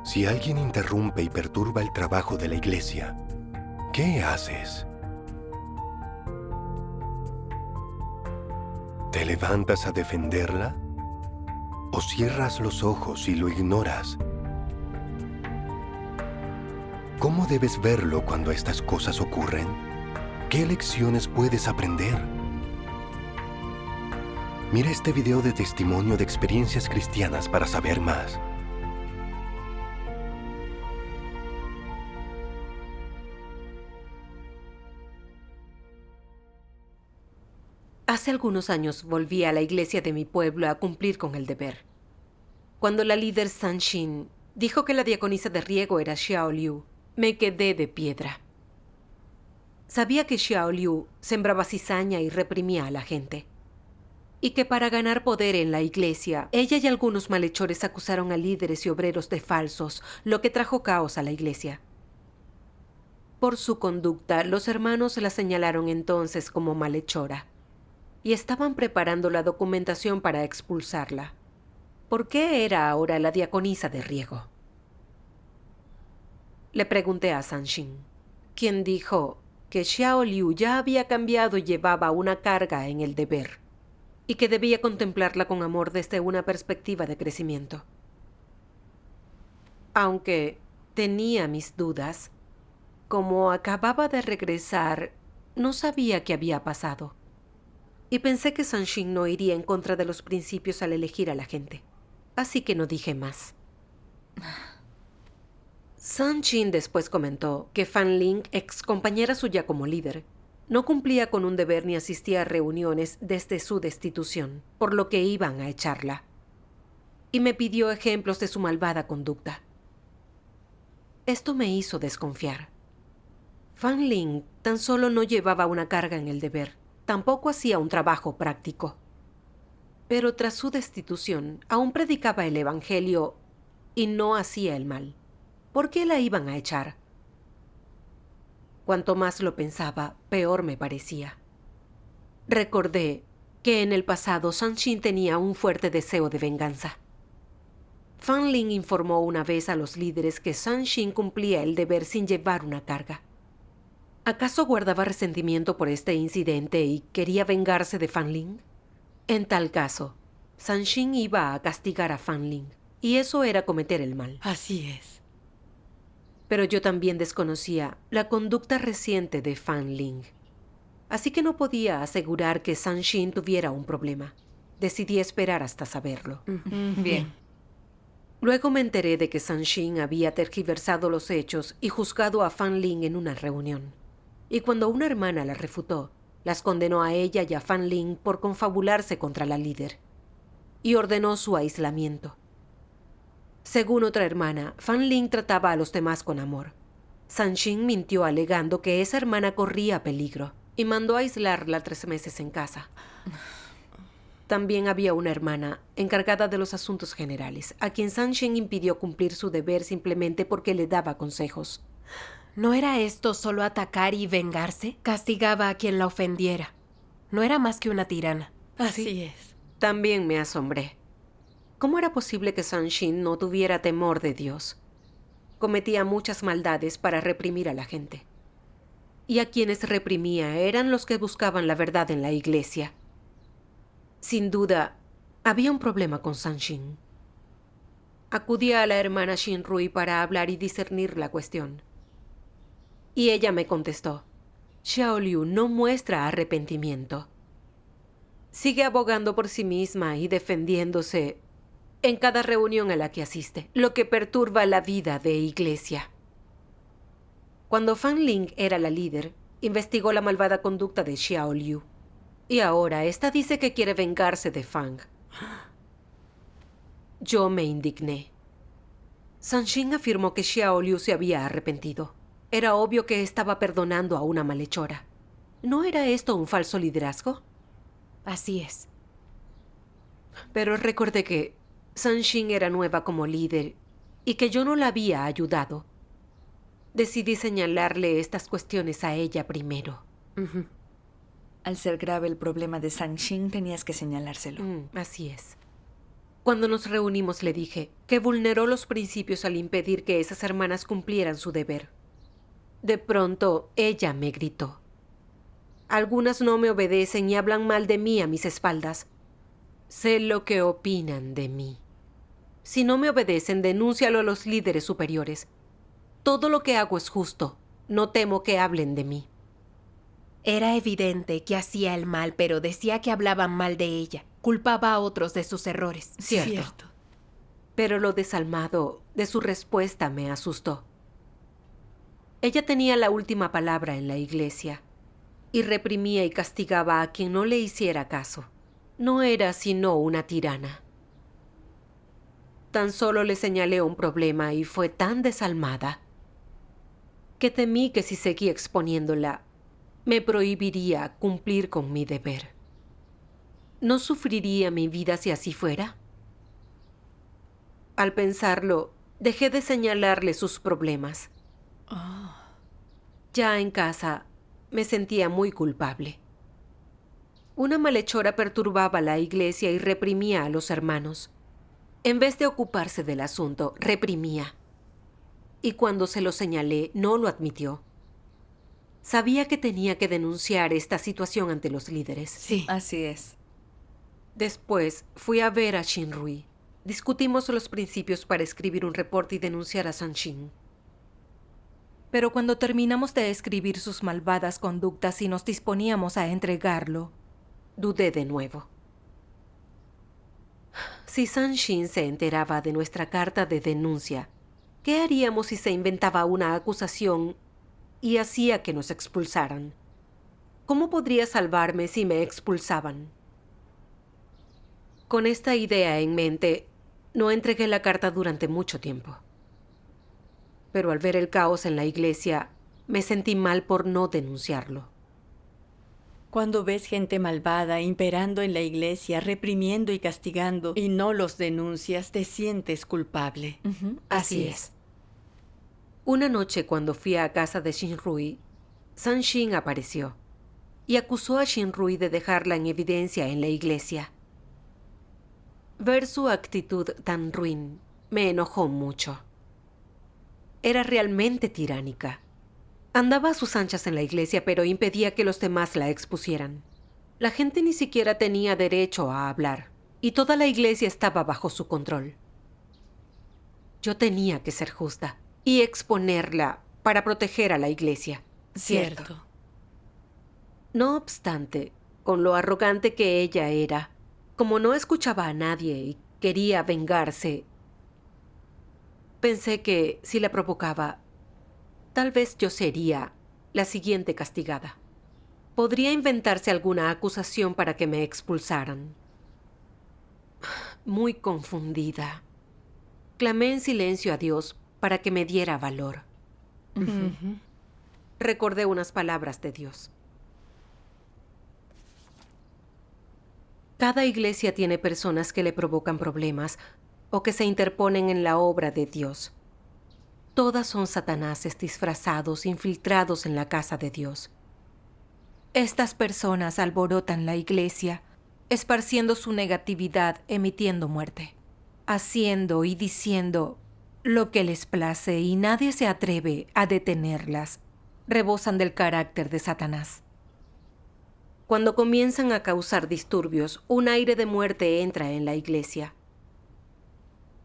Si alguien interrumpe y perturba el trabajo de la iglesia, ¿qué haces? ¿Te levantas a defenderla? ¿O cierras los ojos y lo ignoras? ¿Cómo debes verlo cuando estas cosas ocurren? ¿Qué lecciones puedes aprender? Mira este video de testimonio de experiencias cristianas para saber más. Hace algunos años volví a la iglesia de mi pueblo a cumplir con el deber. Cuando la líder Sanshin dijo que la diaconisa de riego era Xiao Liu, me quedé de piedra. Sabía que Xiao Liu sembraba cizaña y reprimía a la gente, y que para ganar poder en la iglesia, ella y algunos malhechores acusaron a líderes y obreros de falsos, lo que trajo caos a la iglesia. Por su conducta, los hermanos la señalaron entonces como malhechora y estaban preparando la documentación para expulsarla. ¿Por qué era ahora la diaconisa de riego? Le pregunté a Sanshin, quien dijo que Xiao Liu ya había cambiado y llevaba una carga en el deber, y que debía contemplarla con amor desde una perspectiva de crecimiento. Aunque tenía mis dudas, como acababa de regresar, no sabía qué había pasado, y pensé que Sanshin no iría en contra de los principios al elegir a la gente. Así que no dije más. Sanshin después comentó que Fan Ling, ex compañera suya como líder, no cumplía con un deber ni asistía a reuniones desde su destitución, por lo que iban a echarla. Y me pidió ejemplos de su malvada conducta. Esto me hizo desconfiar. Fan Ling tan solo no llevaba una carga en el deber, tampoco hacía un trabajo práctico. Pero tras su destitución, aún predicaba el evangelio y no hacía el mal. ¿Por qué la iban a echar? Cuanto más lo pensaba, peor me parecía. Recordé que en el pasado Sanshin tenía un fuerte deseo de venganza. Fan Ling informó una vez a los líderes que Sanshin cumplía el deber sin llevar una carga. ¿Acaso guardaba resentimiento por este incidente y quería vengarse de Fan Ling? En tal caso, Sanshin iba a castigar a Fan Ling, y eso era cometer el mal. Así es. Pero yo también desconocía la conducta reciente de Fan Ling. Así que no podía asegurar que Sanshin tuviera un problema. Decidí esperar hasta saberlo. Bien. Luego me enteré de que Sanshin había tergiversado los hechos y juzgado a Fan Ling en una reunión. Y cuando una hermana la refutó, las condenó a ella y a Fan Ling por confabularse contra la líder, y ordenó su aislamiento. Según otra hermana, Fan Ling trataba a los demás con amor. Sanshin mintió alegando que esa hermana corría peligro y mandó aislarla 3 meses en casa. También había una hermana encargada de los asuntos generales, a quien Sanshin impidió cumplir su deber simplemente porque le daba consejos. ¿No era esto solo atacar y vengarse? Castigaba a quien la ofendiera. No era más que una tirana. Así es. También me asombré. ¿Cómo era posible que Sanshin no tuviera temor de Dios? Cometía muchas maldades para reprimir a la gente. Y a quienes reprimía eran los que buscaban la verdad en la iglesia. Sin duda, había un problema con Sanshin. Acudí a la hermana Shinrui para hablar y discernir la cuestión. Y ella me contestó, Xiao Liu no muestra arrepentimiento. Sigue abogando por sí misma y defendiéndose en cada reunión a la que asiste, lo que perturba la vida de iglesia. Cuando Fan Ling era la líder, investigó la malvada conducta de Xiao Liu. Y ahora esta dice que quiere vengarse de Fang. Yo me indigné. Sanshin afirmó que Xiao Liu se había arrepentido. Era obvio que estaba perdonando a una malhechora. ¿No era esto un falso liderazgo? Así es. Pero recordé que Sanshin era nueva como líder y que yo no la había ayudado. Decidí señalarle estas cuestiones a ella primero. Al ser grave el problema de Sanshin, tenías que señalárselo. Así es. Cuando nos reunimos le dije que vulneró los principios al impedir que esas hermanas cumplieran su deber. De pronto, ella me gritó: «Algunas no me obedecen y hablan mal de mí a mis espaldas. Sé lo que opinan de mí. Si no me obedecen, denúncialo a los líderes superiores. Todo lo que hago es justo. No temo que hablen de mí». Era evidente que hacía el mal, pero decía que hablaban mal de ella. Culpaba a otros de sus errores. Cierto. Pero lo desalmado de su respuesta me asustó. Ella tenía la última palabra en la iglesia y reprimía y castigaba a quien no le hiciera caso. No era sino una tirana. Tan solo le señalé un problema y fue tan desalmada que temí que si seguía exponiéndola, me prohibiría cumplir con mi deber. ¿No sufriría mi vida si así fuera? Al pensarlo, dejé de señalarle sus problemas. Ya en casa, me sentía muy culpable. Una malhechora perturbaba la iglesia y reprimía a los hermanos. En vez de ocuparse del asunto, reprimía. Y cuando se lo señalé, no lo admitió. Sabía que tenía que denunciar esta situación ante los líderes. Sí. Así es. Después fui a ver a Shinrui. Discutimos los principios para escribir un reporte y denunciar a Sanshin. Pero cuando terminamos de escribir sus malvadas conductas y nos disponíamos a entregarlo, Dudé de nuevo. Si Sanshin se enteraba de nuestra carta de denuncia, ¿qué haríamos si se inventaba una acusación y hacía que nos expulsaran? ¿Cómo podría salvarme si me expulsaban? Con esta idea en mente, no entregué la carta durante mucho tiempo. Pero al ver el caos en la iglesia, me sentí mal por no denunciarlo. Cuando ves gente malvada imperando en la iglesia, reprimiendo y castigando, y no los denuncias, te sientes culpable. Así es. Una noche, cuando fui a casa de Shinrui, Sanshin apareció y acusó a Shinrui de dejarla en evidencia en la iglesia. Ver su actitud tan ruin me enojó mucho. Era realmente tiránica. Andaba a sus anchas en la iglesia, pero impedía que los demás la expusieran. La gente ni siquiera tenía derecho a hablar, y toda la iglesia estaba bajo su control. Yo tenía que ser justa y exponerla para proteger a la iglesia. Cierto. No obstante, con lo arrogante que ella era, como no escuchaba a nadie y quería vengarse, pensé que si la provocaba, tal vez yo sería la siguiente castigada. Podría inventarse alguna acusación para que me expulsaran. Muy confundida, clamé en silencio a Dios para que me diera valor. Recordé unas palabras de Dios. Cada iglesia tiene personas que le provocan problemas o que se interponen en la obra de Dios. Todas son satanáses disfrazados, infiltrados en la casa de Dios. Estas personas alborotan la iglesia, esparciendo su negatividad, emitiendo muerte, haciendo y diciendo lo que les place y nadie se atreve a detenerlas. Rebosan del carácter de Satanás. Cuando comienzan a causar disturbios, un aire de muerte entra en la iglesia.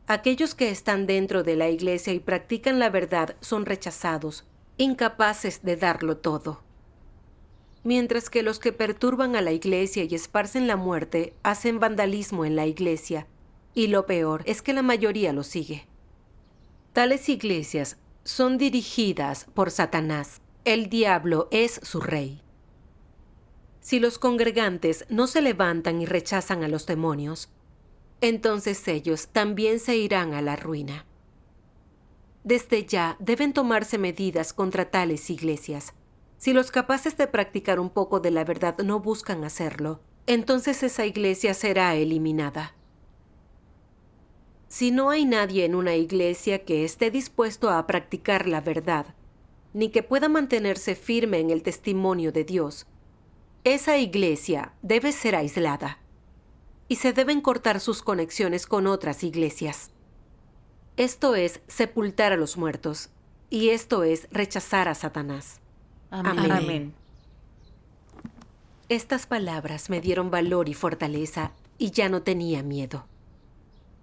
Aquellos que están dentro de la iglesia y practican la verdad son rechazados, incapaces de darlo todo. Mientras que los que perturban a la iglesia y esparcen la muerte hacen vandalismo en la iglesia, y lo peor es que la mayoría lo sigue. Tales iglesias son dirigidas por Satanás. El diablo es su rey. Si los congregantes no se levantan y rechazan a los demonios, entonces ellos también se irán a la ruina. Desde ya deben tomarse medidas contra tales iglesias. Si los capaces de practicar un poco de la verdad no buscan hacerlo, entonces esa iglesia será eliminada. Si no hay nadie en una iglesia que esté dispuesto a practicar la verdad, ni que pueda mantenerse firme en el testimonio de Dios, esa iglesia debe ser aislada. y se deben cortar sus conexiones con otras iglesias. Esto es sepultar a los muertos, y esto es rechazar a Satanás. Amén. Amén. Estas palabras me dieron valor y fortaleza, y ya no tenía miedo.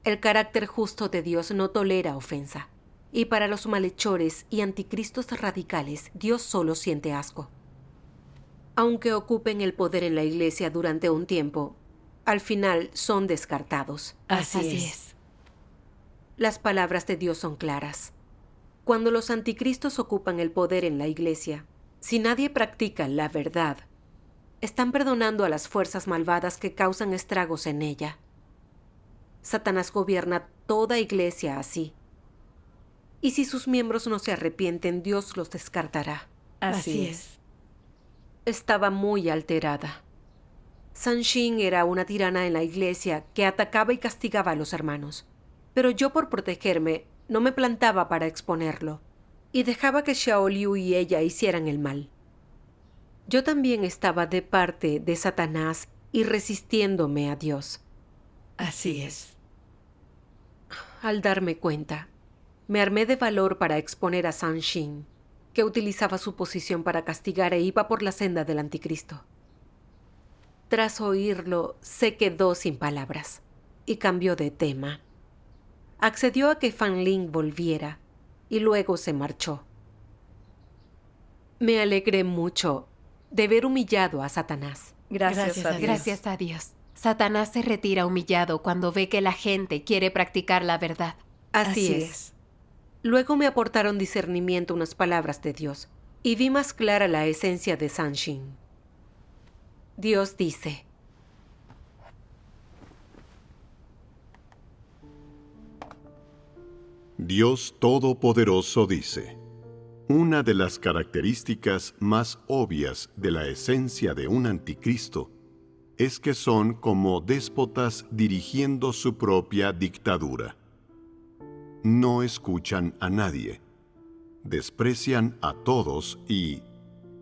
El carácter justo de Dios no tolera ofensa, y para los malhechores y anticristos radicales, Dios solo siente asco. Aunque ocupen el poder en la iglesia durante un tiempo, al final son descartados. Así es. Las palabras de Dios son claras. Cuando los anticristos ocupan el poder en la iglesia, si nadie practica la verdad, están perdonando a las fuerzas malvadas que causan estragos en ella. Satanás gobierna toda iglesia así. Y si sus miembros no se arrepienten, Dios los descartará. Así es. Estaba muy alterada. Sanshin era una tirana en la iglesia que atacaba y castigaba a los hermanos. Pero yo, por protegerme, no me plantaba para exponerlo, y dejaba que Xiao Liu y ella hicieran el mal. Yo también estaba de parte de Satanás y resistiéndome a Dios. Así es. Al darme cuenta, me armé de valor para exponer a Sanshin, que utilizaba su posición para castigar e iba por la senda del anticristo. Tras oírlo, se quedó sin palabras y cambió de tema. Accedió a que Fan Ling volviera y luego se marchó. Me alegré mucho de ver humillado a Satanás. Gracias a Dios. Gracias a Dios. Satanás se retira humillado cuando ve que la gente quiere practicar la verdad. Así es. Luego me aportaron discernimiento unas palabras de Dios y vi más clara la esencia de Sanshin. Dios dice: Dios Todopoderoso dice: una de las características más obvias de la esencia de un anticristo es que son como déspotas dirigiendo su propia dictadura. No escuchan a nadie, desprecian a todos y,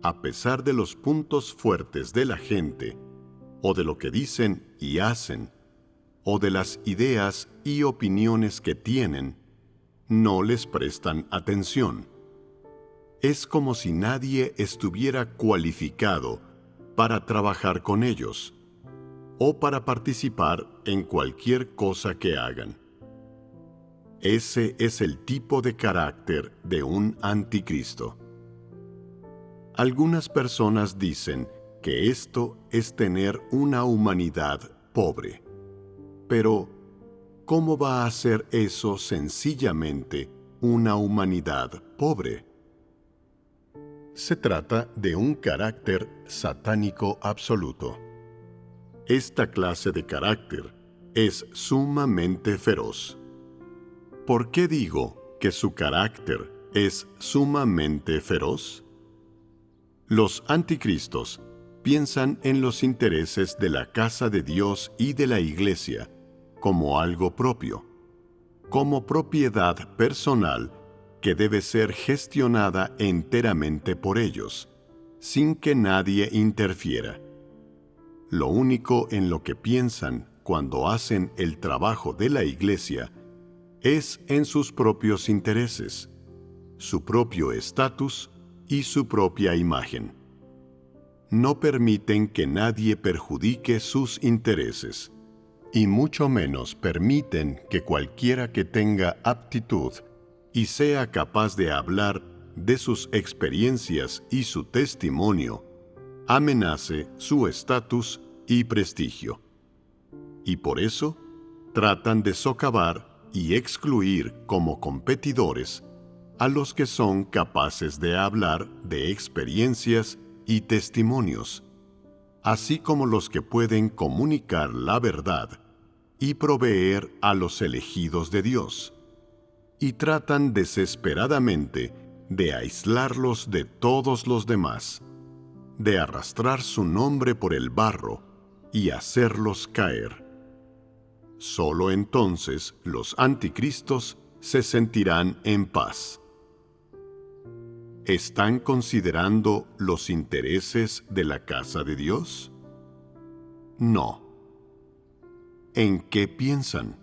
a pesar de los puntos fuertes de la gente, o de lo que dicen y hacen, o de las ideas y opiniones que tienen, no les prestan atención. Es como si nadie estuviera cualificado para trabajar con ellos o para participar en cualquier cosa que hagan. Ese es el tipo de carácter de un anticristo. Algunas personas dicen que esto es tener una humanidad pobre. Pero, ¿cómo va a ser eso sencillamente una humanidad pobre? Se trata de un carácter satánico absoluto. Esta clase de carácter es sumamente feroz. ¿Por qué digo que su carácter es sumamente feroz? Los anticristos piensan en los intereses de la casa de Dios y de la iglesia como algo propio, como propiedad personal que debe ser gestionada enteramente por ellos, sin que nadie interfiera. Lo único en lo que piensan cuando hacen el trabajo de la iglesia es en sus propios intereses, su propio estatus y su propia imagen. No permiten que nadie perjudique sus intereses, y mucho menos permiten que cualquiera que tenga aptitud y sea capaz de hablar de sus experiencias y su testimonio, amenace su estatus y prestigio. Y por eso, tratan de socavar y excluir como competidores a los que son capaces de hablar de experiencias y testimonios, así como los que pueden comunicar la verdad y proveer a los elegidos de Dios, y tratan desesperadamente de aislarlos de todos los demás, de arrastrar su nombre por el barro y hacerlos caer. Solo entonces los anticristos se sentirán en paz. ¿Están considerando los intereses de la casa de Dios? No. ¿en qué piensan?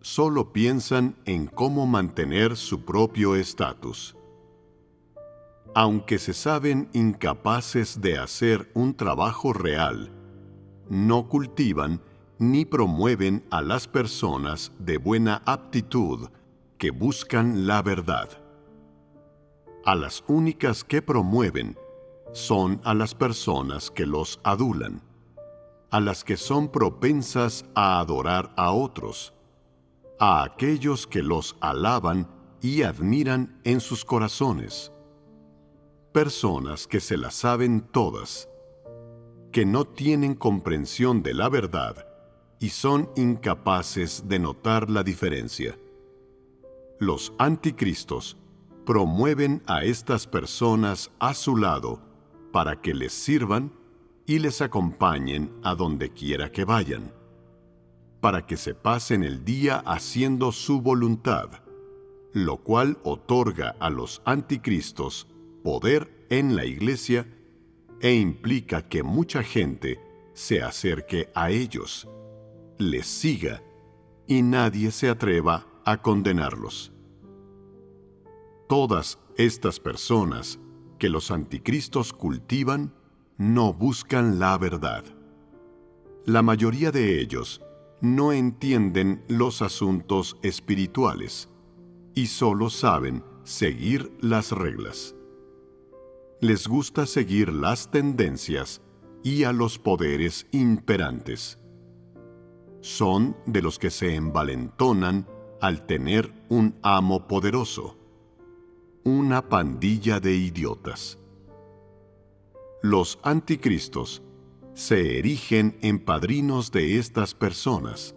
Solo piensan en cómo mantener su propio estatus. Aunque se saben incapaces de hacer un trabajo real, no cultivan ni promueven a las personas de buena aptitud que buscan la verdad. A las únicas que promueven son a las personas que los adulan, a las que son propensas a adorar a otros, a aquellos que los alaban y admiran en sus corazones. Personas que se las saben todas, que no tienen comprensión de la verdad y son incapaces de notar la diferencia. Los anticristos promueven a estas personas a su lado para que les sirvan y les acompañen a donde quiera que vayan, para que se pasen el día haciendo su voluntad, lo cual otorga a los anticristos poder en la iglesia e implica que mucha gente se acerque a ellos, les siga y nadie se atreva a condenarlos. Todas estas personas que los anticristos cultivan no buscan la verdad. La mayoría de ellos no entienden los asuntos espirituales y solo saben seguir las reglas. Les gusta seguir las tendencias y a los poderes imperantes. Son de los que se envalentonan al tener un amo poderoso, una pandilla de idiotas. Los anticristos se erigen en padrinos de estas personas,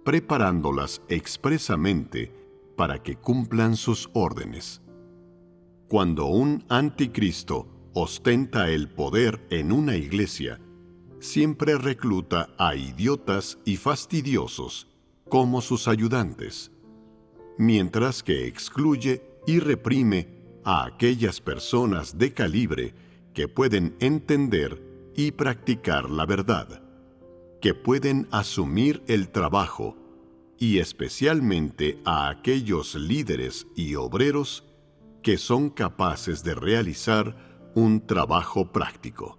preparándolas expresamente para que cumplan sus órdenes. Cuando un anticristo ostenta el poder en una iglesia, siempre recluta a idiotas y fastidiosos como sus ayudantes, mientras que excluye y reprime a aquellas personas de calibre que pueden entender y practicar la verdad, que pueden asumir el trabajo, y especialmente a aquellos líderes y obreros que son capaces de realizar un trabajo práctico.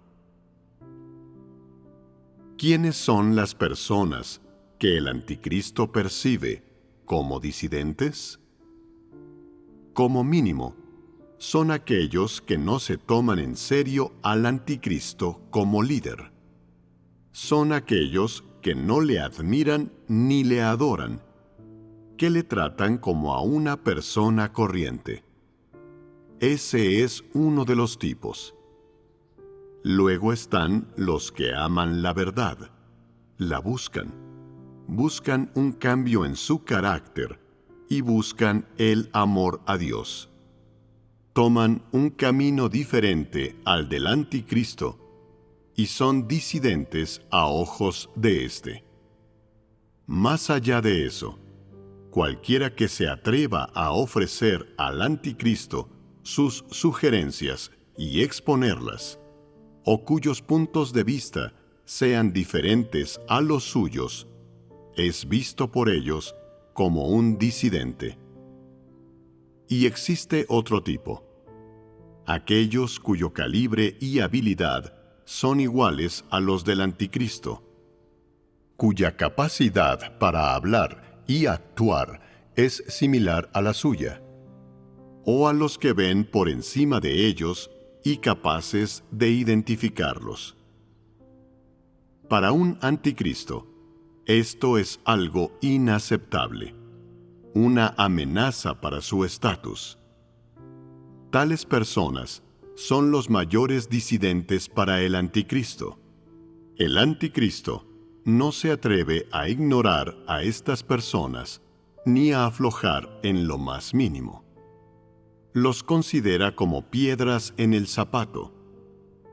¿Quiénes son las personas que el anticristo percibe como disidentes? Como mínimo, son aquellos que no se toman en serio al anticristo como líder. Son aquellos que no le admiran ni le adoran, que le tratan como a una persona corriente. Ese es uno de los tipos. Luego están los que aman la verdad, la buscan un cambio en su carácter y buscan el amor a Dios. Toman un camino diferente al del anticristo y son disidentes a ojos de éste. Más allá de eso, cualquiera que se atreva a ofrecer al anticristo sus sugerencias y exponerlas, o cuyos puntos de vista sean diferentes a los suyos, es visto por ellos como un disidente. Y existe otro tipo: aquellos cuyo calibre y habilidad son iguales a los del anticristo, cuya capacidad para hablar y actuar es similar a la suya, o a los que ven por encima de ellos y capaces de identificarlos. Para un anticristo, esto es algo inaceptable, una amenaza para su estatus. Tales personas son los mayores disidentes para el anticristo. El anticristo no se atreve a ignorar a estas personas ni a aflojar en lo más mínimo. Los considera como piedras en el zapato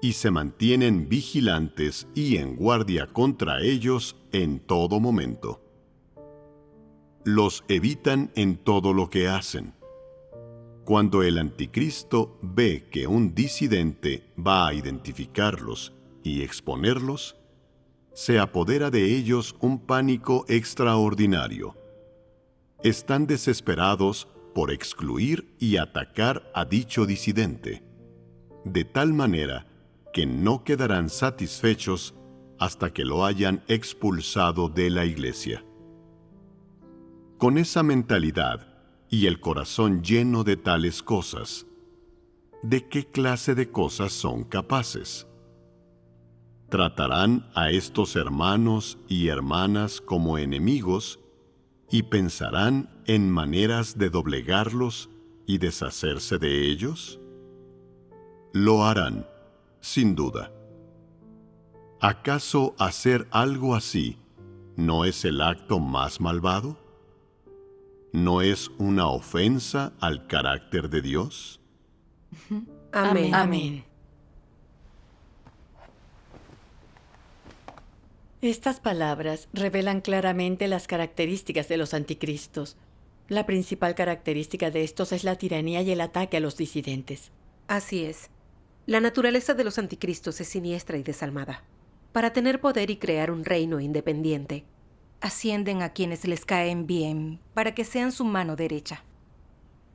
y se mantienen vigilantes y en guardia contra ellos en todo momento. Los evitan en todo lo que hacen. Cuando el anticristo ve que un disidente va a identificarlos y exponerlos, se apodera de ellos un pánico extraordinario. Están desesperados por excluir y atacar a dicho disidente, de tal manera que no quedarán satisfechos hasta que lo hayan expulsado de la iglesia. Con esa mentalidad y el corazón lleno de tales cosas, ¿de qué clase de cosas son capaces? Tratarán a estos hermanos y hermanas como enemigos y pensarán en maneras de doblegarlos y deshacerse de ellos. Lo harán, sin duda. ¿Acaso hacer algo así no es el acto más malvado? ¿No es una ofensa al carácter de Dios? Amén. Amén. Estas palabras revelan claramente las características de los anticristos. La principal característica de estos es la tiranía y el ataque a los disidentes. Así es. La naturaleza de los anticristos es siniestra y desalmada. Para tener poder y crear un reino independiente, Ascienden a quienes les caen bien para que sean su mano derecha.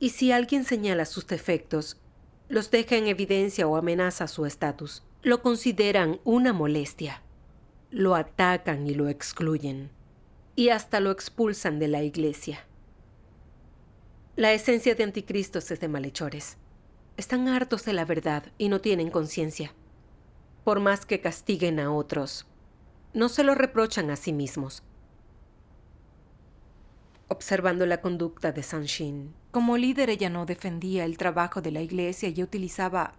y si alguien señala sus defectos, los deja en evidencia o amenaza su estatus, lo consideran una molestia. Lo atacan y lo excluyen, y hasta lo expulsan de la iglesia. La esencia de anticristos es de malhechores. Están hartos de la verdad y no tienen conciencia. Por más que castiguen a otros, no se lo reprochan a sí mismos. Observando la conducta de Sanshin, Como líder, ella no defendía el trabajo de la iglesia y utilizaba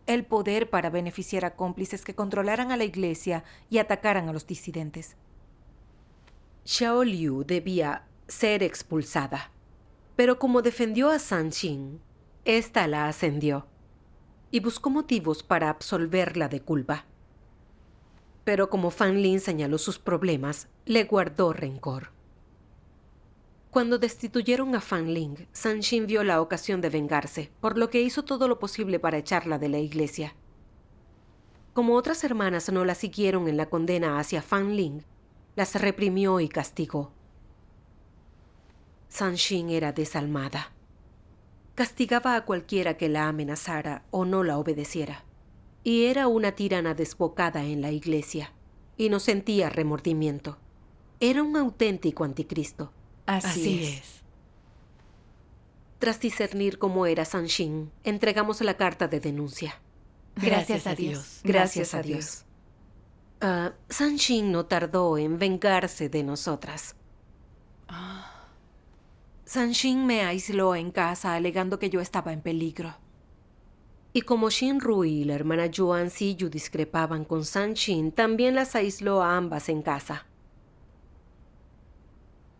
el poder para beneficiar a cómplices que controlaran a la iglesia y atacaran a los disidentes. Xiao Liu debía ser expulsada, pero como defendió a Sanshin, ésta la ascendió y buscó motivos para absolverla de culpa. Pero como Fan Lin señaló sus problemas, le guardó rencor. Cuando destituyeron a Fan Ling, Sanshin vio la ocasión de vengarse, por lo que hizo todo lo posible para echarla de la iglesia. Como otras hermanas no la siguieron en la condena hacia Fan Ling, las reprimió y castigó. Sanshin era desalmada. Castigaba a cualquiera que la amenazara o no la obedeciera. Y era una tirana desbocada en la iglesia, y no sentía remordimiento. Era un auténtico anticristo. Así es. Tras discernir cómo era Sanshin, entregamos la carta de denuncia. Gracias a Dios. Gracias a Dios. Sanshin no tardó en vengarse de nosotras. Sanshin me aisló en casa alegando que yo estaba en peligro. Y como Shinrui y la hermana Yuan Siyu discrepaban con Sanshin, también las aisló a ambas en casa.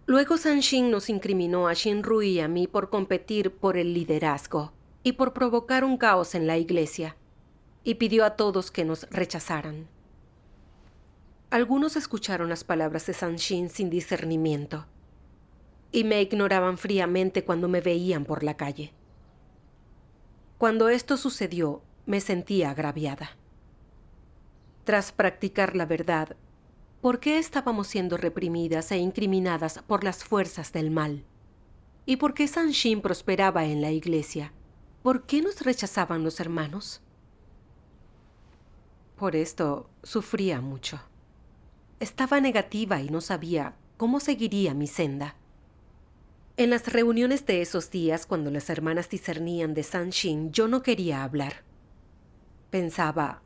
Luego Sanshin nos incriminó a Shinrui y a mí por competir por el liderazgo y por provocar un caos en la iglesia, y pidió a todos que nos rechazaran. Algunos escucharon las palabras de Sanshin sin discernimiento, y me ignoraban fríamente cuando me veían por la calle. Cuando esto sucedió, me sentía agraviada. Tras practicar la verdad, ¿por qué estábamos siendo reprimidas e incriminadas por las fuerzas del mal? ¿Y por qué Sanshin prosperaba en la iglesia? ¿Por qué nos rechazaban los hermanos? Por esto sufría mucho. Estaba negativa y no sabía cómo seguiría mi senda. En las reuniones de esos días, cuando las hermanas discernían de Sanshin, yo no quería hablar. Pensaba,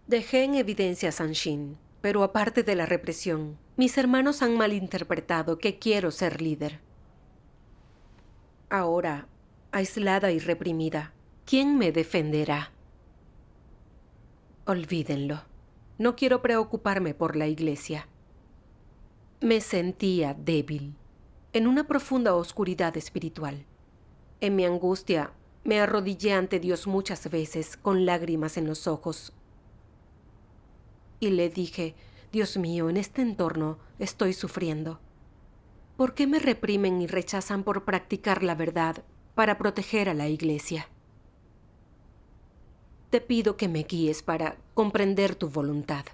dejé en evidencia a Sanshin, pero aparte de la represión, mis hermanos han malinterpretado que quiero ser líder. Ahora, aislada y reprimida, ¿quién me defenderá? Olvídenlo. No quiero preocuparme por la iglesia. Me sentía débil, en una profunda oscuridad espiritual. En mi angustia, me arrodillé ante Dios muchas veces con lágrimas en los ojos. Y le dije, Dios mío, en este entorno estoy sufriendo. ¿Por qué me reprimen y rechazan por practicar la verdad para proteger a la iglesia? Te pido que me guíes para comprender tu voluntad.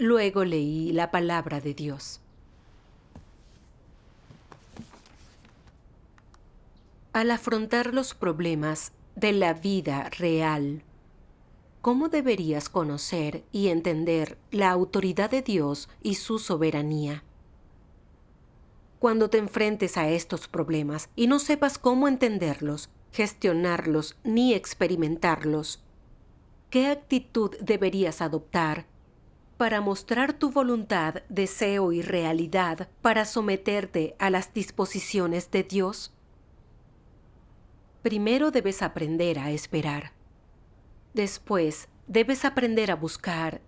Luego leí la palabra de Dios. Al afrontar los problemas de la vida real, ¿cómo deberías conocer y entender la autoridad de Dios y su soberanía? Cuando te enfrentes a estos problemas y no sepas cómo entenderlos, gestionarlos ni experimentarlos, ¿qué actitud deberías adoptar para mostrar tu voluntad, deseo y realidad para someterte a las disposiciones de Dios? Primero debes aprender a esperar. Después debes aprender a buscar.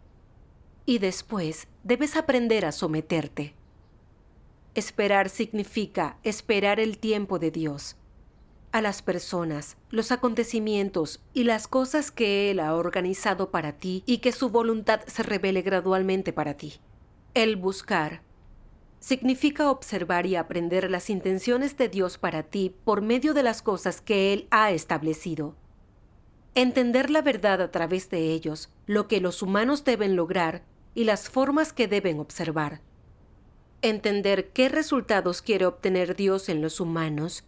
Y después debes aprender a someterte. Esperar significa esperar el tiempo de Dios, a las personas, los acontecimientos y las cosas que Él ha organizado para ti y que su voluntad se revele gradualmente para ti. El buscar significa observar y aprender las intenciones de Dios para ti por medio de las cosas que Él ha establecido. Entender la verdad a través de ellos, lo que los humanos deben lograr y las formas que deben observar. Entender qué resultados quiere obtener Dios en los humanos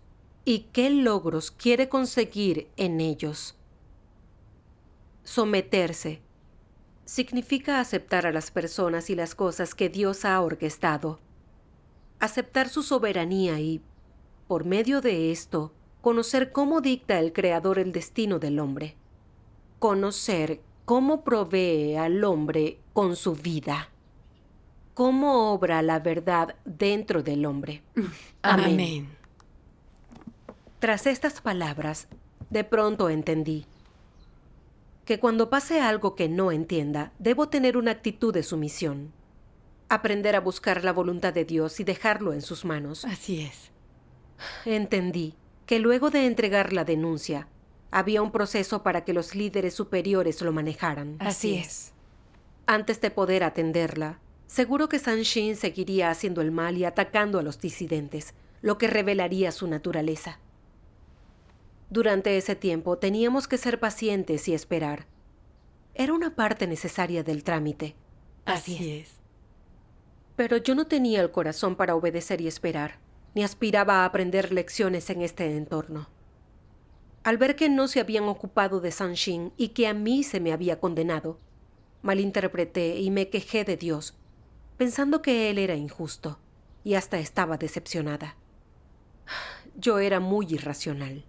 y qué logros quiere conseguir en ellos. Someterse significa aceptar a las personas y las cosas que Dios ha orquestado. Aceptar su soberanía y, por medio de esto, conocer cómo dicta el Creador el destino del hombre. Conocer cómo provee al hombre con su vida. Cómo obra la verdad dentro del hombre. Amén. Tras estas palabras, de pronto entendí que cuando pase algo que no entienda, debo tener una actitud de sumisión. Aprender a buscar la voluntad de Dios y dejarlo en sus manos. Así es. Entendí que luego de entregar la denuncia, había un proceso para que los líderes superiores lo manejaran. Así es. Antes de poder atenderla, seguro que Sanshin seguiría haciendo el mal y atacando a los disidentes, lo que revelaría su naturaleza. Durante ese tiempo teníamos que ser pacientes y esperar. Era una parte necesaria del trámite. Así es. Pero yo no tenía el corazón para obedecer y esperar, ni aspiraba a aprender lecciones en este entorno. Al ver que no se habían ocupado de Sanshin y que a mí se me había condenado, malinterpreté y me quejé de Dios, pensando que Él era injusto, y hasta estaba decepcionada. Yo era muy irracional.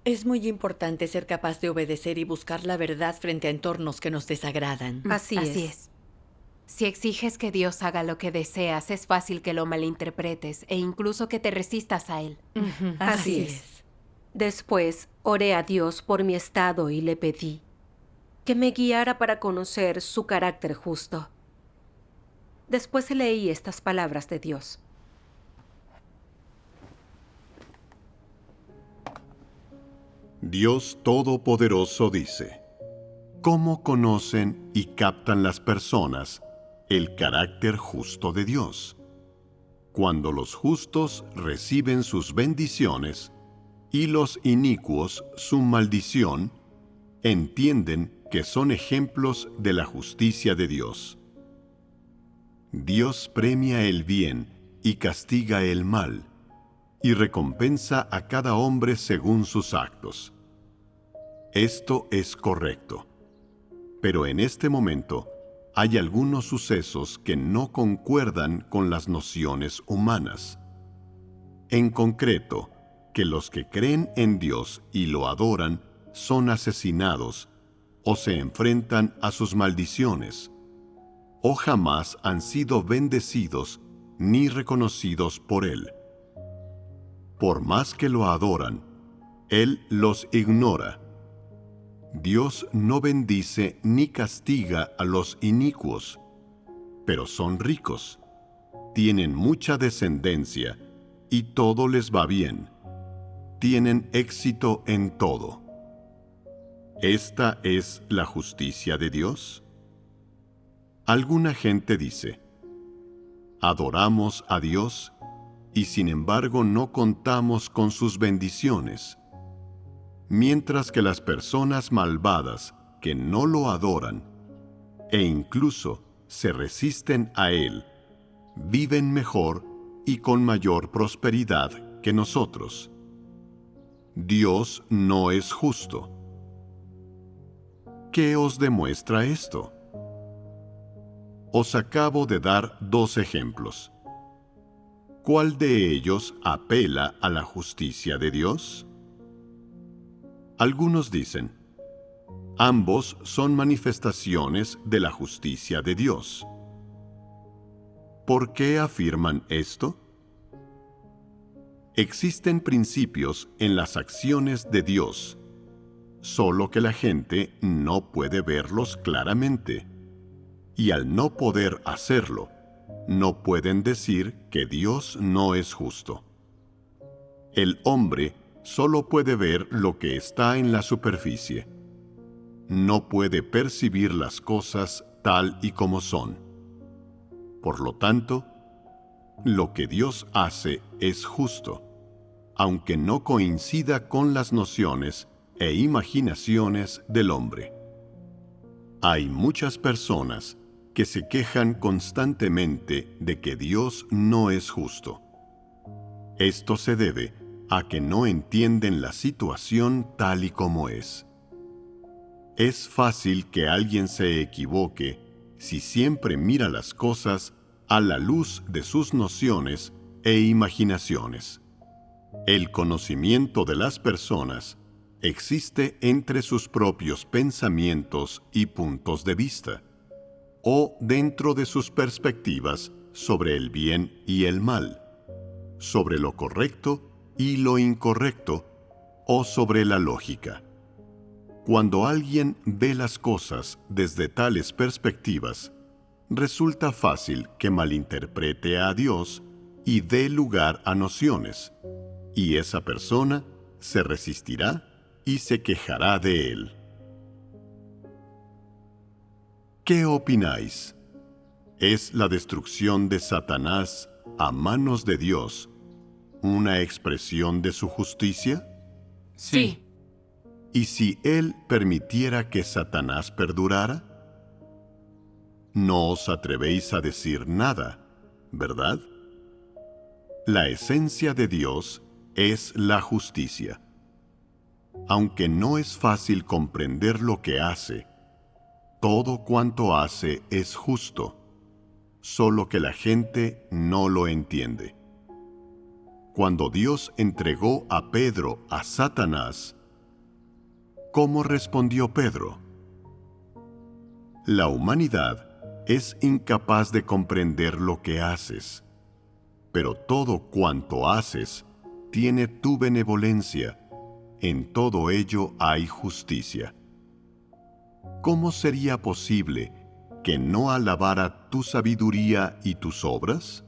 Es muy importante ser capaz de obedecer y buscar la verdad frente a entornos que nos desagradan. Así es. Si exiges que Dios haga lo que deseas, es fácil que lo malinterpretes e incluso que te resistas a Él. Así es. Después oré a Dios por mi estado y le pedí que me guiara para conocer su carácter justo. Después leí estas palabras de Dios. Dios Todopoderoso dice: ¿Cómo conocen y captan las personas el carácter justo de Dios? Cuando los justos reciben sus bendiciones y los inicuos su maldición, entienden que son ejemplos de la justicia de Dios. Dios premia el bien y castiga el mal, y recompensa a cada hombre según sus actos. Esto es correcto. Pero en este momento hay algunos sucesos que no concuerdan con las nociones humanas. En concreto, que los que creen en Dios y lo adoran son asesinados o se enfrentan a sus maldiciones, o jamás han sido bendecidos ni reconocidos por Él. Por más que lo adoran, Él los ignora. Dios no bendice ni castiga a los inicuos, pero son ricos, tienen mucha descendencia y todo les va bien. Tienen éxito en todo. ¿Esta es la justicia de Dios? Alguna gente dice: adoramos a Dios y sin embargo no contamos con sus bendiciones, mientras que las personas malvadas que no lo adoran e incluso se resisten a Él, viven mejor y con mayor prosperidad que nosotros. Dios no es justo. ¿Qué os demuestra esto? Os acabo de dar 2 ejemplos. ¿Cuál de ellos apela a la justicia de Dios? Algunos dicen, ambos son manifestaciones de la justicia de Dios. ¿Por qué afirman esto? Existen principios en las acciones de Dios, solo que la gente no puede verlos claramente. Y al no poder hacerlo, no pueden decir que Dios no es justo. El hombre solo puede ver lo que está en la superficie. No puede percibir las cosas tal y como son. Por lo tanto, lo que Dios hace es justo, aunque no coincida con las nociones e imaginaciones del hombre. Hay muchas personas que se quejan constantemente de que Dios no es justo. Esto se debe a que no entienden la situación tal y como es. Es fácil que alguien se equivoque si siempre mira las cosas a la luz de sus nociones e imaginaciones. El conocimiento de las personas existe entre sus propios pensamientos y puntos de vista, o dentro de sus perspectivas sobre el bien y el mal, sobre lo correcto y lo incorrecto, o sobre la lógica. Cuando alguien ve las cosas desde tales perspectivas, resulta fácil que malinterprete a Dios y dé lugar a nociones, y esa persona se resistirá y se quejará de él. ¿Qué opináis? ¿Es la destrucción de Satanás a manos de Dios una expresión de su justicia? Sí. ¿Y si Él permitiera que Satanás perdurara? No os atrevéis a decir nada, ¿verdad? La esencia de Dios es la justicia. Aunque no es fácil comprender lo que hace, todo cuanto hace es justo, solo que la gente no lo entiende. Cuando Dios entregó a Pedro a Satanás, ¿cómo respondió Pedro? La humanidad es incapaz de comprender lo que haces, pero todo cuanto haces tiene tu benevolencia. En todo ello hay justicia. ¿Cómo sería posible que no alabara tu sabiduría y tus obras?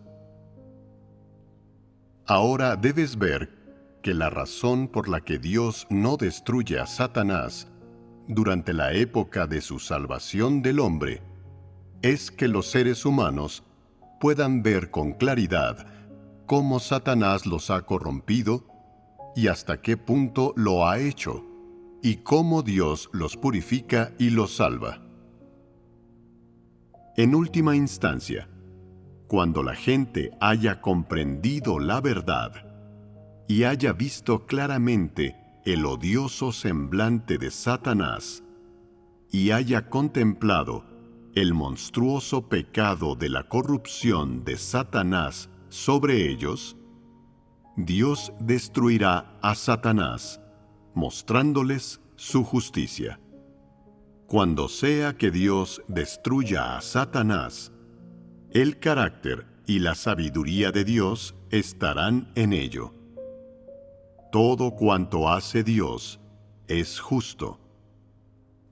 Ahora debes ver que la razón por la que Dios no destruye a Satanás durante la época de su salvación del hombre es que los seres humanos puedan ver con claridad cómo Satanás los ha corrompido y hasta qué punto lo ha hecho, y cómo Dios los purifica y los salva. En última instancia, cuando la gente haya comprendido la verdad y haya visto claramente el odioso semblante de Satanás y haya contemplado el monstruoso pecado de la corrupción de Satanás sobre ellos, Dios destruirá a Satanás, mostrándoles su justicia. Cuando sea que Dios destruya a Satanás, el carácter y la sabiduría de Dios estarán en ello. Todo cuanto hace Dios es justo.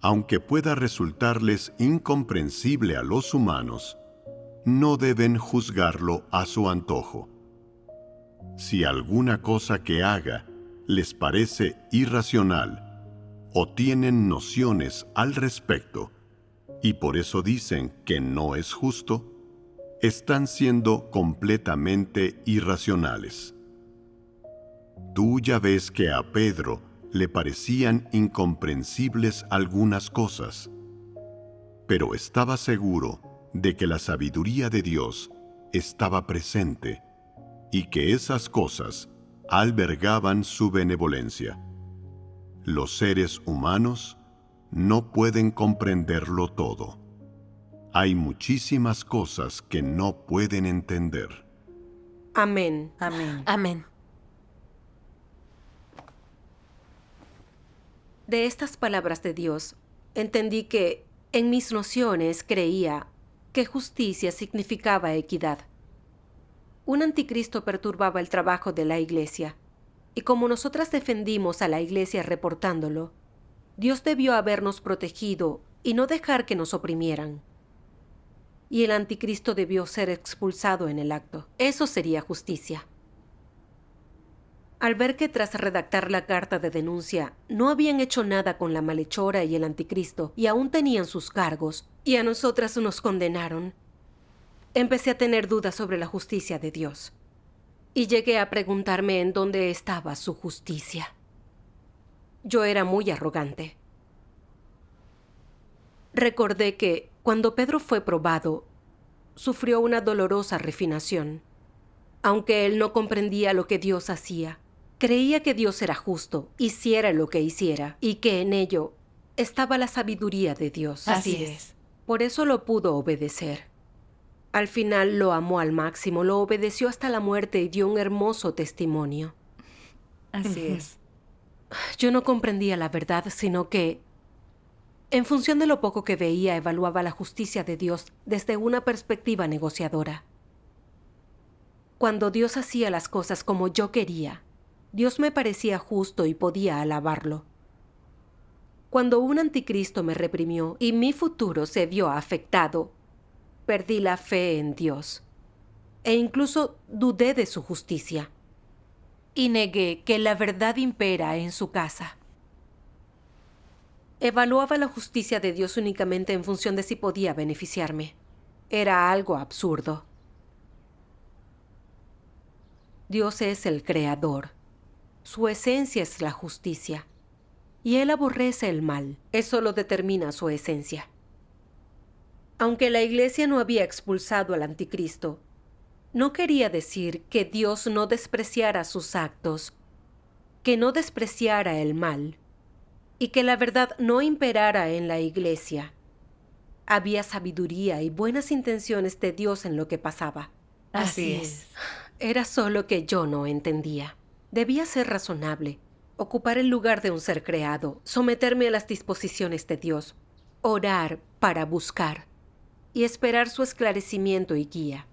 Aunque pueda resultarles incomprensible a los humanos, no deben juzgarlo a su antojo. Si alguna cosa que haga les parece irracional o tienen nociones al respecto y por eso dicen que no es justo, están siendo completamente irracionales. Tú ya ves que a Pedro le parecían incomprensibles algunas cosas. pero estaba seguro de que la sabiduría de Dios estaba presente y que esas cosas albergaban su benevolencia. Los seres humanos no pueden comprenderlo todo. Hay muchísimas cosas que no pueden entender. Amén. Amén. Amén. De estas palabras de Dios, entendí que en mis nociones creía que justicia significaba equidad. Un anticristo perturbaba el trabajo de la Iglesia, y como nosotras defendimos a la Iglesia reportándolo, Dios debió habernos protegido y no dejar que nos oprimieran. Y el anticristo debió ser expulsado en el acto. Eso sería justicia. Al ver que tras redactar la carta de denuncia no habían hecho nada con la malhechora y el anticristo y aún tenían sus cargos, y a nosotras nos condenaron, empecé a tener dudas sobre la justicia de Dios. Y llegué a preguntarme en dónde estaba su justicia. Yo era muy arrogante. Recordé que, cuando Pedro fue probado, sufrió una dolorosa refinación. Aunque él no comprendía lo que Dios hacía, creía que Dios era justo, hiciera lo que hiciera, y que en ello estaba la sabiduría de Dios. Así es. Por eso lo pudo obedecer. Al final lo amó al máximo, lo obedeció hasta la muerte y dio un hermoso testimonio. Así es. Yo no comprendía la verdad, sino que, en función de lo poco que veía, evaluaba la justicia de Dios desde una perspectiva negociadora. Cuando Dios hacía las cosas como yo quería, Dios me parecía justo y podía alabarlo. Cuando un anticristo me reprimió y mi futuro se vio afectado, perdí la fe en Dios e incluso dudé de su justicia. Y negué que la verdad impera en su casa. Evaluaba la justicia de Dios únicamente en función de si podía beneficiarme. Era algo absurdo. Dios es el creador. Su esencia es la justicia. Y Él aborrece el mal. Eso lo determina su esencia. Aunque la Iglesia no había expulsado al anticristo, no quería decir que Dios no despreciara sus actos, que no despreciara el mal, y que la verdad no imperara en la Iglesia. Había sabiduría y buenas intenciones de Dios en lo que pasaba. Así es. Era solo que yo no entendía. Debía ser razonable, ocupar el lugar de un ser creado, someterme a las disposiciones de Dios, orar para buscar y esperar su esclarecimiento y guía.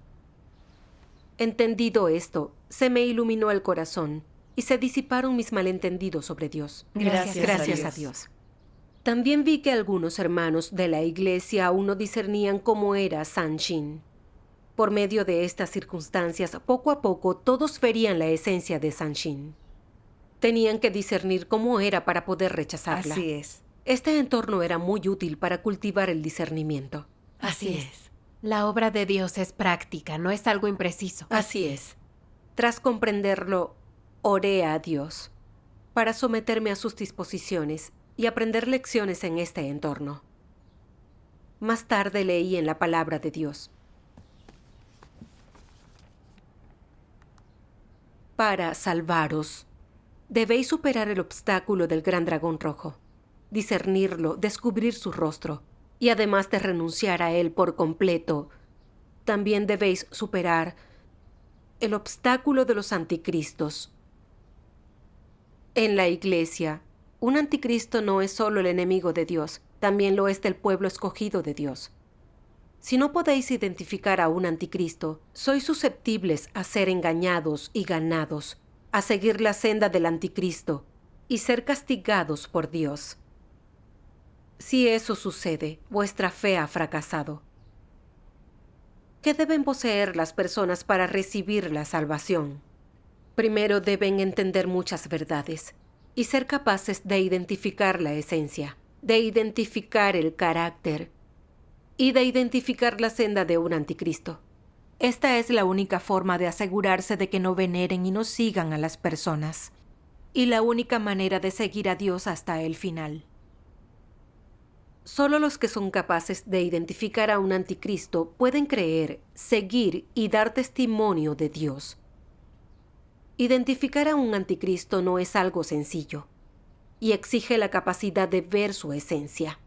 Entendido esto, se me iluminó el corazón y se disiparon mis malentendidos sobre Dios. Gracias a Dios. También vi que algunos hermanos de la Iglesia aún no discernían cómo era Sanshin. Por medio de estas circunstancias, poco a poco todos verían la esencia de Sanshin. Tenían que discernir cómo era para poder rechazarla. Así es. Este entorno era muy útil para cultivar el discernimiento. Así es. La obra de Dios es práctica, no es algo impreciso. Así es. Tras comprenderlo, oré a Dios para someterme a sus disposiciones y aprender lecciones en este entorno. Más tarde leí en la palabra de Dios: para salvaros, debéis superar el obstáculo del gran dragón rojo, discernirlo, descubrir su rostro, y además de renunciar a él por completo, también debéis superar el obstáculo de los anticristos. En la Iglesia, un anticristo no es solo el enemigo de Dios, también lo es del pueblo escogido de Dios. Si no podéis identificar a un anticristo, sois susceptibles a ser engañados y ganados, a seguir la senda del anticristo y ser castigados por Dios. Si eso sucede, vuestra fe ha fracasado. ¿Qué deben poseer las personas para recibir la salvación? Primero deben entender muchas verdades y ser capaces de identificar la esencia, de identificar el carácter y de identificar la senda de un anticristo. Esta es la única forma de asegurarse de que no veneren y no sigan a las personas. Y la única manera de seguir a Dios hasta el final. Solo los que son capaces de identificar a un anticristo pueden creer, seguir y dar testimonio de Dios. Identificar a un anticristo no es algo sencillo y exige la capacidad de ver su esencia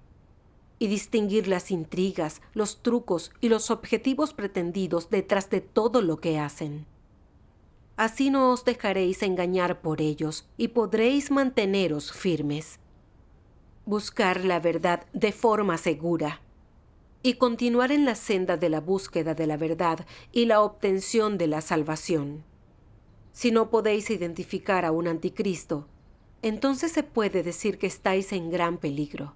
y distinguir las intrigas, los trucos y los objetivos pretendidos detrás de todo lo que hacen. Así no os dejaréis engañar por ellos y podréis manteneros firmes. Buscar la verdad de forma segura y continuar en la senda de la búsqueda de la verdad y la obtención de la salvación. Si no podéis identificar a un anticristo, entonces se puede decir que estáis en gran peligro.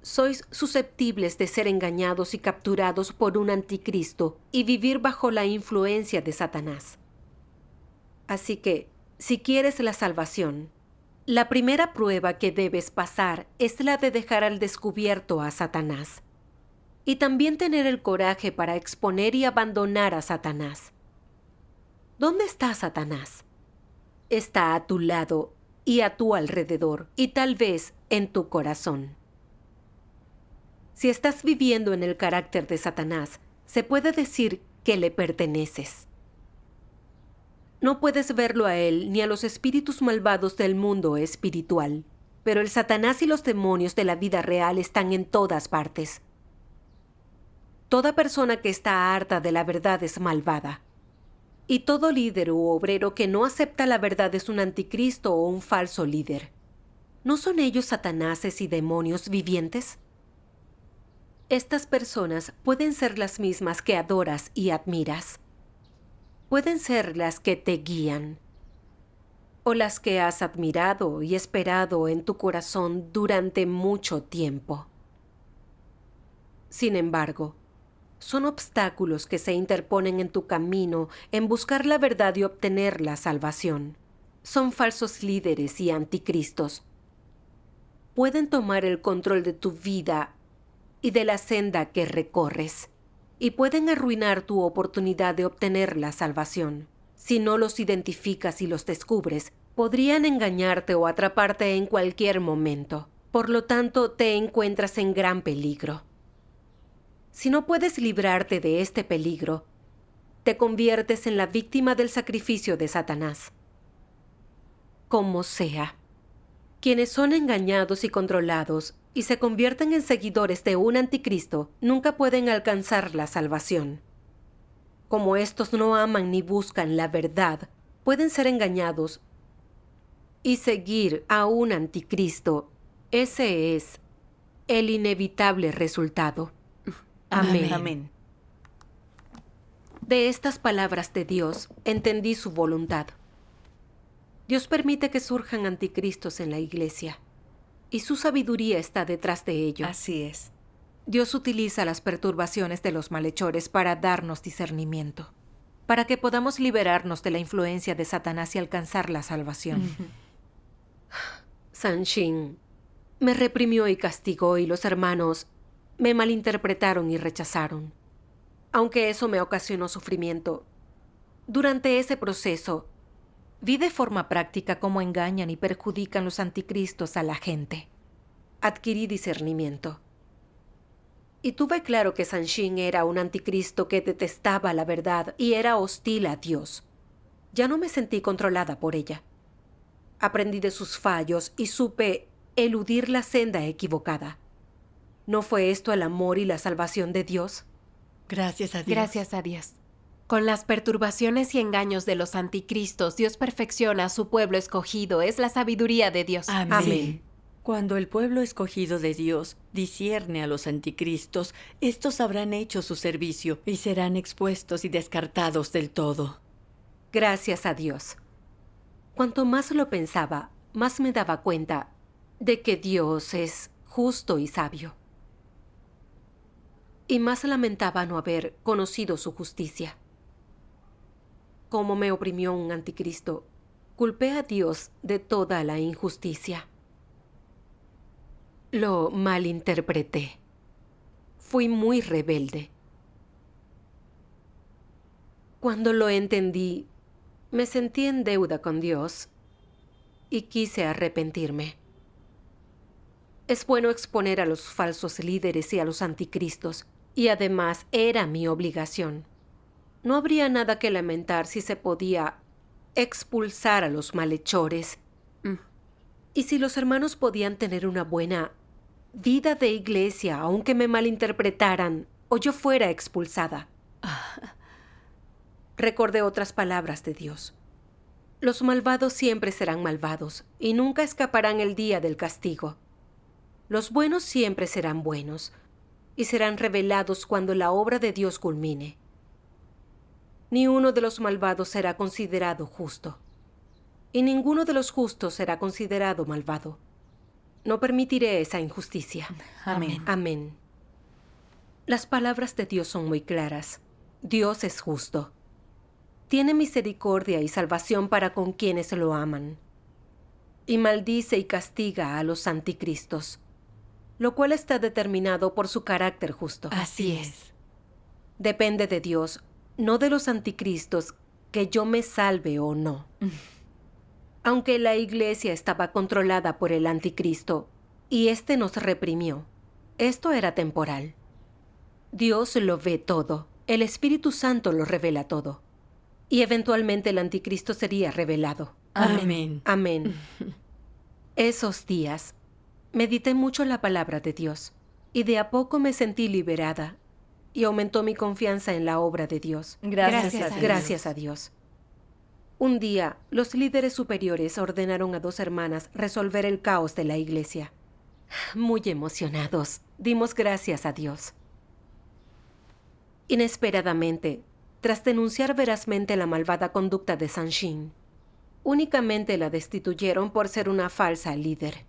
Sois susceptibles de ser engañados y capturados por un anticristo y vivir bajo la influencia de Satanás. Así que, si quieres la salvación, la primera prueba que debes pasar es la de dejar al descubierto a Satanás. Y también tener el coraje para exponer y abandonar a Satanás. ¿Dónde está Satanás? Está a tu lado y a tu alrededor, y tal vez en tu corazón. Si estás viviendo en el carácter de Satanás, se puede decir que le perteneces. No puedes verlo a él ni a los espíritus malvados del mundo espiritual, pero el Satanás y los demonios de la vida real están en todas partes. Toda persona que está harta de la verdad es malvada. Y todo líder u obrero que no acepta la verdad es un anticristo o un falso líder. ¿No son ellos satanáses y demonios vivientes? Estas personas pueden ser las mismas que adoras y admiras. Pueden ser las que te guían, o las que has admirado y esperado en tu corazón durante mucho tiempo. Sin embargo, son obstáculos que se interponen en tu camino en buscar la verdad y obtener la salvación. Son falsos líderes y anticristos. Pueden tomar el control de tu vida y de la senda que recorres, y pueden arruinar tu oportunidad de obtener la salvación. Si no los identificas y los descubres, podrían engañarte o atraparte en cualquier momento. Por lo tanto, te encuentras en gran peligro. Si no puedes librarte de este peligro, te conviertes en la víctima del sacrificio de Satanás. Como sea, quienes son engañados y controlados y se convierten en seguidores de un anticristo nunca pueden alcanzar la salvación. Como estos no aman ni buscan la verdad, pueden ser engañados y seguir a un anticristo. Ese es el inevitable resultado. Amén. Amén. De estas palabras de Dios entendí su voluntad. Dios permite que surjan anticristos en la iglesia, y su sabiduría está detrás de ello. Así es. Dios utiliza las perturbaciones de los malhechores para darnos discernimiento, para que podamos liberarnos de la influencia de Satanás y alcanzar la salvación. Sanshin me reprimió y castigó, y los hermanos me malinterpretaron y rechazaron. Aunque eso me ocasionó sufrimiento, durante ese proceso vi de forma práctica cómo engañan y perjudican los anticristos a la gente. Adquirí discernimiento. Y tuve claro que Sanshin era un anticristo que detestaba la verdad y era hostil a Dios. Ya no me sentí controlada por ella. Aprendí de sus fallos y supe eludir la senda equivocada. ¿No fue esto el amor y la salvación de Dios? Gracias a Dios. Gracias a Dios. Con las perturbaciones y engaños de los anticristos, Dios perfecciona a su pueblo escogido. Es la sabiduría de Dios. Amén. Amén. Cuando el pueblo escogido de Dios discierne a los anticristos, estos habrán hecho su servicio y serán expuestos y descartados del todo. Gracias a Dios. Cuanto más lo pensaba, más me daba cuenta de que Dios es justo y sabio. Y más lamentaba no haber conocido su justicia. Como me oprimió un anticristo, culpé a Dios de toda la injusticia. Lo malinterpreté. Fui muy rebelde. Cuando lo entendí, me sentí en deuda con Dios y quise arrepentirme. Es bueno exponer a los falsos líderes y a los anticristos, y además era mi obligación. No habría nada que lamentar si se podía expulsar a los malhechores. Y si los hermanos podían tener una buena vida de iglesia, aunque me malinterpretaran o yo fuera expulsada. Recordé otras palabras de Dios. Los malvados siempre serán malvados y nunca escaparán el día del castigo. Los buenos siempre serán buenos y serán revelados cuando la obra de Dios culmine. Ni uno de los malvados será considerado justo, y ninguno de los justos será considerado malvado. No permitiré esa injusticia. Amén. Amén. Las palabras de Dios son muy claras. Dios es justo. Tiene misericordia y salvación para con quienes lo aman. Y maldice y castiga a los anticristos, lo cual está determinado por su carácter justo. Así es. Depende de Dios, no de los anticristos, que yo me salve o no. Aunque la iglesia estaba controlada por el anticristo y éste nos reprimió, esto era temporal. Dios lo ve todo, el Espíritu Santo lo revela todo, y eventualmente el anticristo sería revelado. Amén. Amén. Esos días medité mucho la palabra de Dios, y de a poco me sentí liberada, y aumentó mi confianza en la obra de Dios. Gracias a Dios. Gracias a Dios. Un día, los líderes superiores ordenaron a 2 hermanas resolver el caos de la iglesia. Muy emocionados, dimos gracias a Dios. Inesperadamente, tras denunciar verazmente la malvada conducta de Sanshin, únicamente la destituyeron por ser una falsa líder.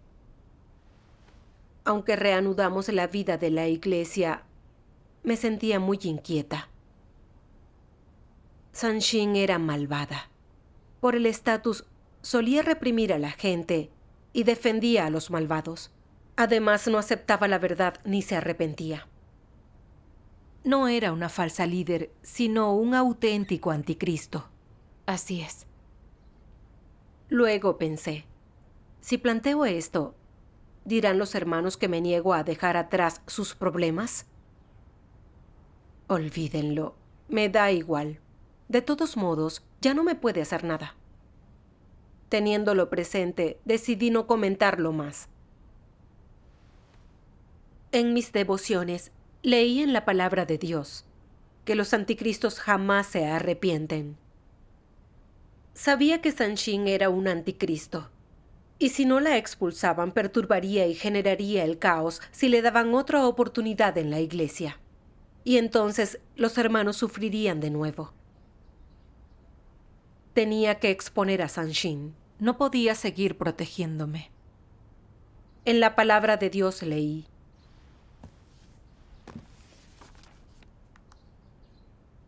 Aunque reanudamos la vida de la iglesia, me sentía muy inquieta. Sanshin era malvada. Por el estatus, solía reprimir a la gente y defendía a los malvados. Además, no aceptaba la verdad ni se arrepentía. No era una falsa líder, sino un auténtico anticristo. Así es. Luego pensé, si planteo esto, ¿dirán los hermanos que me niego a dejar atrás sus problemas? Olvídenlo, me da igual. De todos modos, ya no me puede hacer nada. Teniéndolo presente, decidí no comentarlo más. En mis devociones, leí en la palabra de Dios que los anticristos jamás se arrepienten. Sabía que Sanshin era un anticristo, y si no la expulsaban, perturbaría y generaría el caos si le daban otra oportunidad en la iglesia. Y entonces los hermanos sufrirían de nuevo. Tenía que exponer a Sanshin. No podía seguir protegiéndome. En la palabra de Dios leí: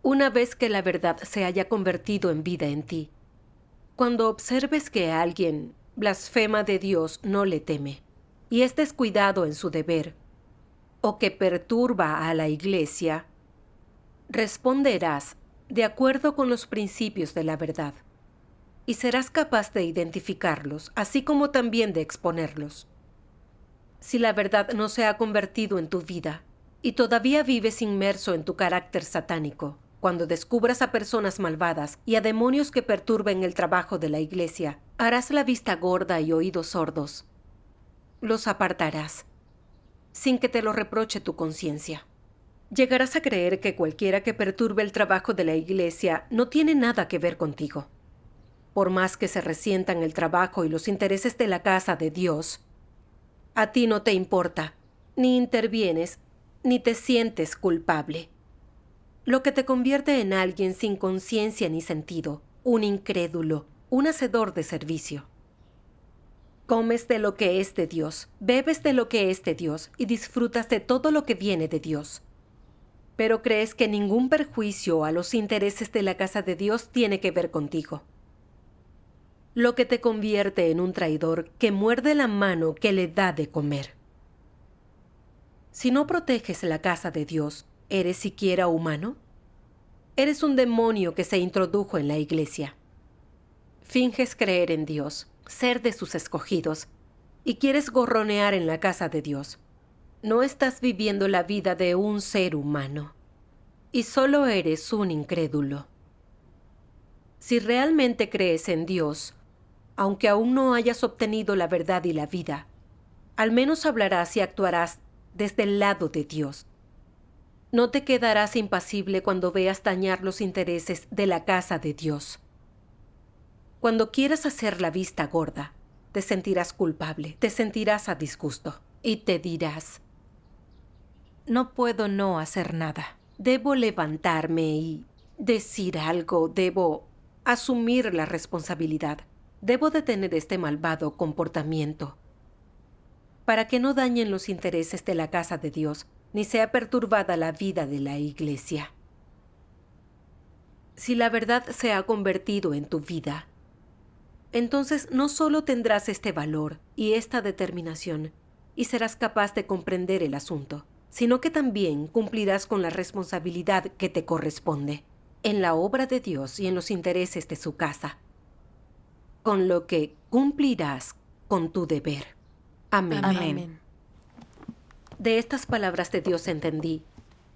una vez que la verdad se haya convertido en vida en ti, cuando observes que alguien blasfema de Dios, no le teme, y es descuidado en su deber, o que perturba a la iglesia, responderás de acuerdo con los principios de la verdad, y serás capaz de identificarlos, así como también de exponerlos. Si la verdad no se ha convertido en tu vida, y todavía vives inmerso en tu carácter satánico, cuando descubras a personas malvadas y a demonios que perturben el trabajo de la iglesia, harás la vista gorda y oídos sordos. Los apartarás, sin que te lo reproche tu conciencia. Llegarás a creer que cualquiera que perturbe el trabajo de la iglesia no tiene nada que ver contigo. Por más que se resientan el trabajo y los intereses de la casa de Dios, a ti no te importa, ni intervienes, ni te sientes culpable. Lo que te convierte en alguien sin conciencia ni sentido, un incrédulo, un hacedor de servicio. Comes de lo que es de Dios, bebes de lo que es de Dios y disfrutas de todo lo que viene de Dios. Pero crees que ningún perjuicio a los intereses de la casa de Dios tiene que ver contigo. Lo que te convierte en un traidor que muerde la mano que le da de comer. Si no proteges la casa de Dios, ¿eres siquiera humano? Eres un demonio que se introdujo en la iglesia. Finges creer en Dios, ser de sus escogidos, y quieres gorronear en la casa de Dios, no estás viviendo la vida de un ser humano y solo eres un incrédulo. Si realmente crees en Dios, aunque aún no hayas obtenido la verdad y la vida, al menos hablarás y actuarás desde el lado de Dios. No te quedarás impasible cuando veas dañar los intereses de la casa de Dios. Cuando quieras hacer la vista gorda, te sentirás culpable, te sentirás a disgusto y te dirás: no puedo no hacer nada. Debo levantarme y decir algo, debo asumir la responsabilidad, debo detener este malvado comportamiento para que no dañen los intereses de la casa de Dios ni sea perturbada la vida de la iglesia. Si la verdad se ha convertido en tu vida, entonces no solo tendrás este valor y esta determinación y serás capaz de comprender el asunto, sino que también cumplirás con la responsabilidad que te corresponde en la obra de Dios y en los intereses de su casa, con lo que cumplirás con tu deber. Amén. Amén. De estas palabras de Dios entendí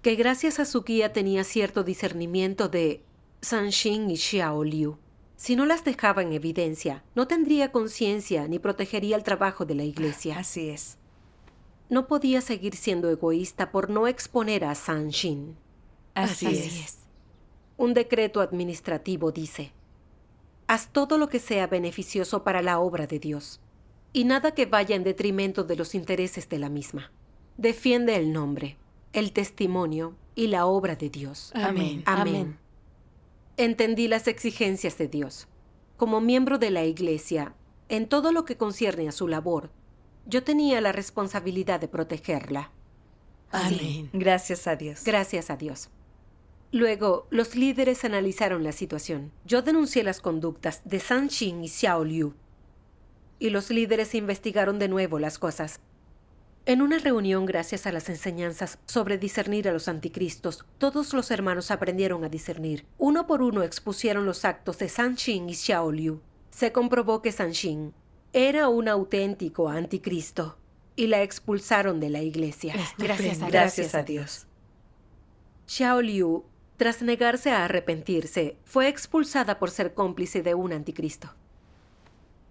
que gracias a su guía tenía cierto discernimiento de Sanxin y Xiao Liu. Si no las dejaba en evidencia, no tendría conciencia ni protegería el trabajo de la iglesia. Así es. No podía seguir siendo egoísta por no exponer a Sanxin. Así es. Un decreto administrativo dice: haz todo lo que sea beneficioso para la obra de Dios, y nada que vaya en detrimento de los intereses de la misma. Defiende el nombre, el testimonio y la obra de Dios. Amén. Amén. Entendí las exigencias de Dios. Como miembro de la iglesia, en todo lo que concierne a su labor, yo tenía la responsabilidad de protegerla. Amén. Gracias a Dios. Gracias a Dios. Luego, los líderes analizaron la situación. Yo denuncié las conductas de Sanxin y Xiao Liu, y los líderes investigaron de nuevo las cosas. En una reunión, gracias a las enseñanzas sobre discernir a los anticristos, todos los hermanos aprendieron a discernir. Uno por uno expusieron los actos de Sanxin y Xiao Liu. Se comprobó que Sanxin era un auténtico anticristo y la expulsaron de la iglesia. Gracias a Dios. Xiao Liu, tras negarse a arrepentirse, fue expulsada por ser cómplice de un anticristo.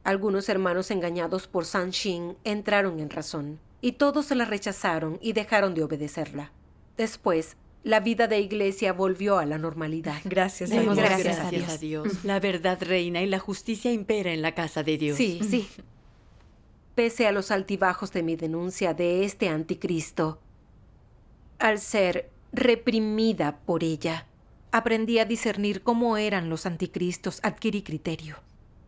Algunos hermanos engañados por Sanxin entraron en razón, y todos la rechazaron y dejaron de obedecerla. Después, la vida de iglesia volvió a la normalidad. Gracias a Demos Dios. gracias a Dios. La verdad reina y la justicia impera en la casa de Dios. Sí. Pese a los altibajos de mi denuncia de este anticristo, al ser reprimida por ella, Aprendí a discernir cómo eran los anticristos, adquirí criterio.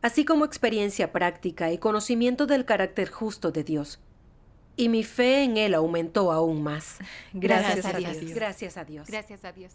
así como experiencia práctica y conocimiento del carácter justo de Dios. Y mi fe en Él aumentó aún más. Gracias a Dios. Gracias a Dios. Gracias a Dios.